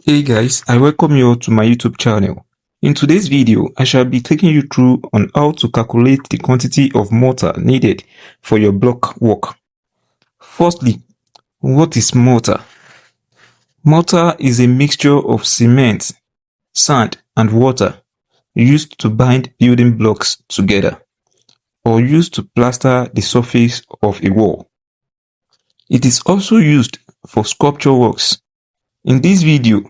Hey guys, I welcome you all to my YouTube channel. In today's video, I shall be taking you through on how to calculate the quantity of mortar needed for your block work. Firstly, what is mortar? Mortar is a mixture of cement, sand, and water used to bind building blocks together or used to plaster the surface of a wall. It is also used for sculpture works. In this video,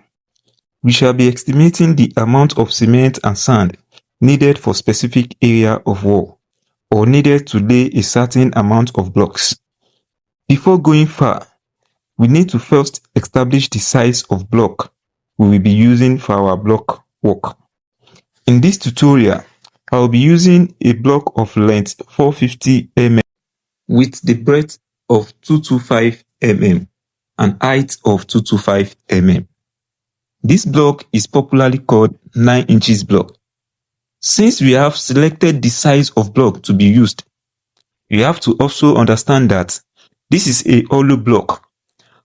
we shall be estimating the amount of cement and sand needed for specific area of wall or needed to lay a certain amount of blocks. Before going far, we need to first establish the size of block we will be using for our block work. In this tutorial, I will be using a block of length 450 mm with the breadth of 225 mm and height of 225 mm. This block is popularly called 9 inches block. Since we have selected the size of block to be used, we have to also understand that this is a hollow block.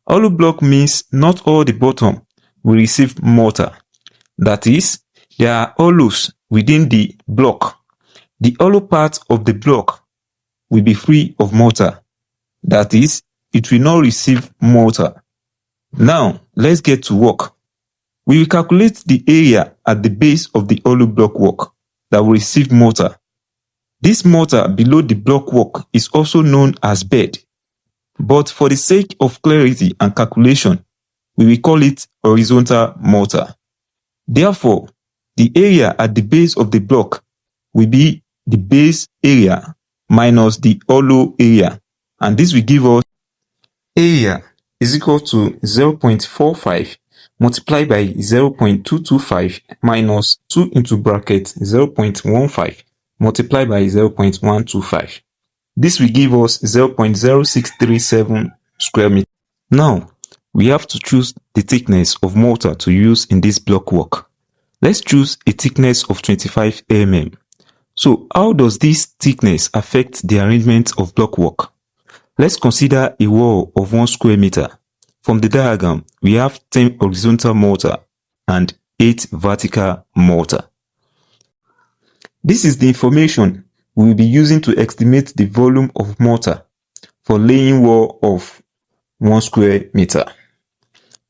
Hollow block means not all the bottom will receive mortar. That is, there are hollows within the block. The hollow part of the block will be free of mortar. That is, it will not receive mortar. Now, let's get to work. We will calculate the area at the base of the hollow block work that will receive mortar. This mortar below the block work is also known as bed, but for the sake of clarity and calculation, we will call it horizontal mortar. Therefore, the area at the base of the block will be the base area minus the hollow area, and this will give us area is equal to 0.45 multiplied by 0.225 minus 2 into bracket 0.15 multiplied by 0.125. This will give us 0.0637 square meters. Now, we have to choose the thickness of mortar to use in this block work. Let's choose a thickness of 25 mm. So, how does this thickness affect the arrangement of block work? Let's consider a wall of 1 square meter. From the diagram, we have 10 horizontal mortar and 8 vertical mortar. This is the information we will be using to estimate the volume of mortar for laying wall of 1 square meter.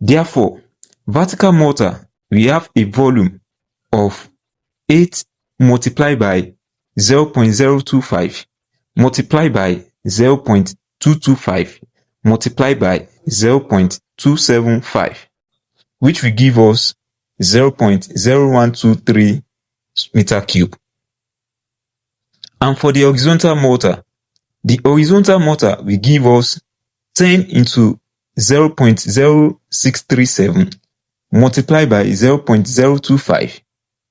Therefore, vertical mortar, we have a volume of 8 multiplied by 0.025 multiplied by 0.225 multiplied by 0.275, which will give us 0.0123 meter cube. And for the horizontal mortar will give us 10 into 0.0637 multiplied by 0.025,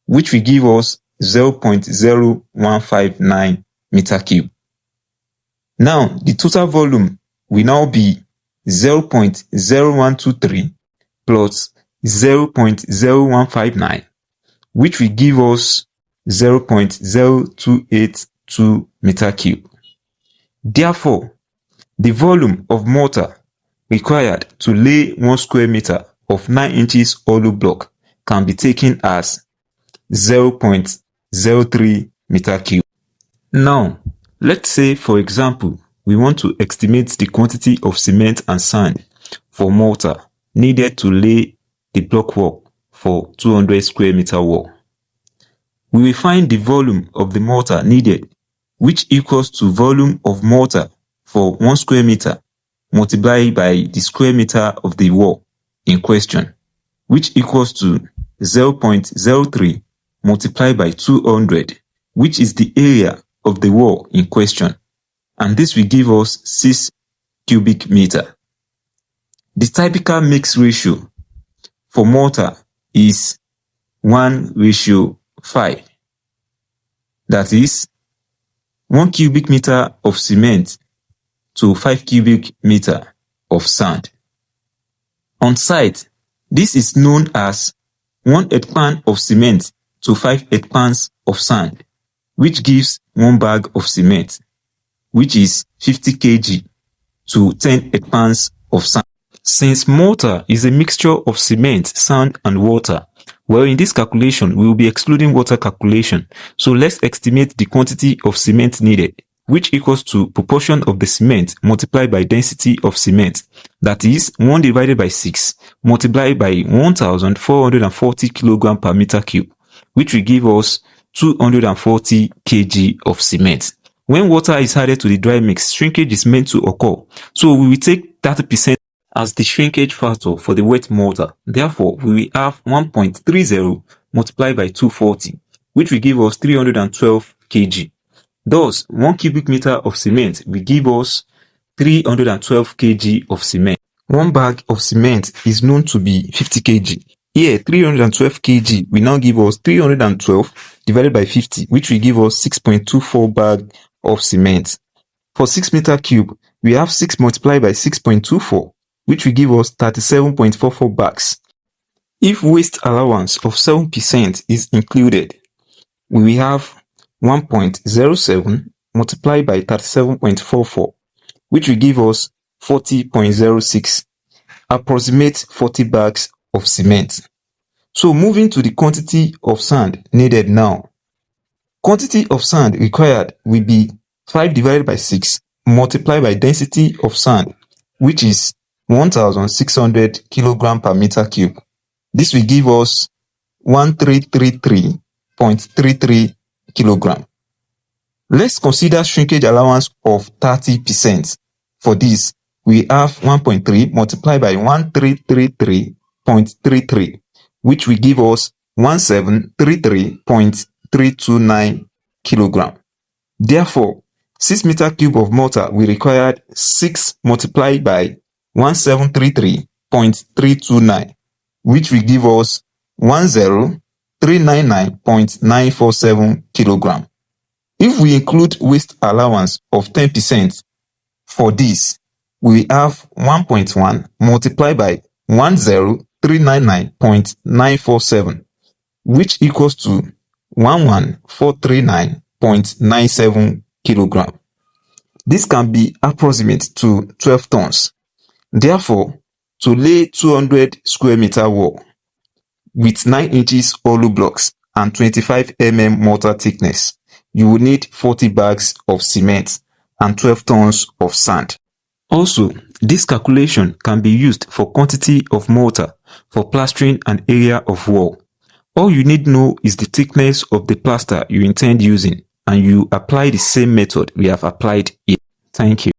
which will give us 0.0159 meter cube. Now, the total volume will now be 0.0123 plus 0.0159, which will give us 0.0282 meter cube. Therefore, the volume of mortar required to lay 1 square meter of 9 inches hollow block can be taken as 0.03 meter cube. Now, let's say, for example, we want to estimate the quantity of cement and sand for mortar needed to lay the block work for 200 square meter wall. We will find the volume of the mortar needed, which equals to volume of mortar for 1 square meter multiplied by the square meter of the wall in question, which equals to 0.03 multiplied by 200, which is the area of the wall in question. And this will give us 6 cubic meter. The typical mix ratio for mortar is 1:5. That is 1 cubic meter of cement to 5 cubic meter of sand. On site, this is known as 1 earth-pan of cement to 5 earth-pans of sand, which gives 1 bag of cement, which is 50 kg to 10 earth-pans of sand. Since mortar is a mixture of cement, sand, and water, well, in this calculation, we will be excluding water calculation. So let's estimate the quantity of cement needed, which equals to proportion of the cement multiplied by density of cement. That is 1 divided by 6 multiplied by 1,440 kg per meter cube, which will give us 240 kg of cement. When water is added to the dry mix, shrinkage is meant to occur. So we will take 30% as the shrinkage factor for the wet mortar. Therefore, we will have 1.30 multiplied by 240, which will give us 312 kg. Thus, 1 cubic meter of cement will give us 312 kg of cement. 1 bag of cement is known to be 50 kg. Here, 312 kg will now give us 312 divided by 50, which will give us 6.24 bag of cement. For 6 meter cube, we have 6 multiplied by 6.24, which will give us 37.44 bags. If waste allowance of 7% is included, we will have 1.07 multiplied by 37.44, which will give us 40.06, approximate 40 bags of cement. So moving to the quantity of sand needed now. Quantity of sand required will be 5 divided by 6 multiplied by density of sand, which is 1,600 kg per meter cube. This will give us 1333.33 kg. Let's consider shrinkage allowance of 30%. For this, we have 1.3 multiplied by 1333.33, which will give us 1733.329 kg. Therefore, 6 meter cube of mortar will require 6 multiplied by 1733.329, which will give us 10399.947 kg. If we include waste allowance of 10%, for this, we have 1.1 multiplied by 10399.947, which equals to 11439.97 kg. This can be approximate to 12 tons. Therefore, to lay 200 square meter wall with 9 inches hollow blocks and 25 mm mortar thickness, you will need 40 bags of cement and 12 tons of sand. Also, this calculation can be used for quantity of mortar for plastering an area of wall. All you need to know is the thickness of the plaster you intend using, and you apply the same method we have applied here. Thank you.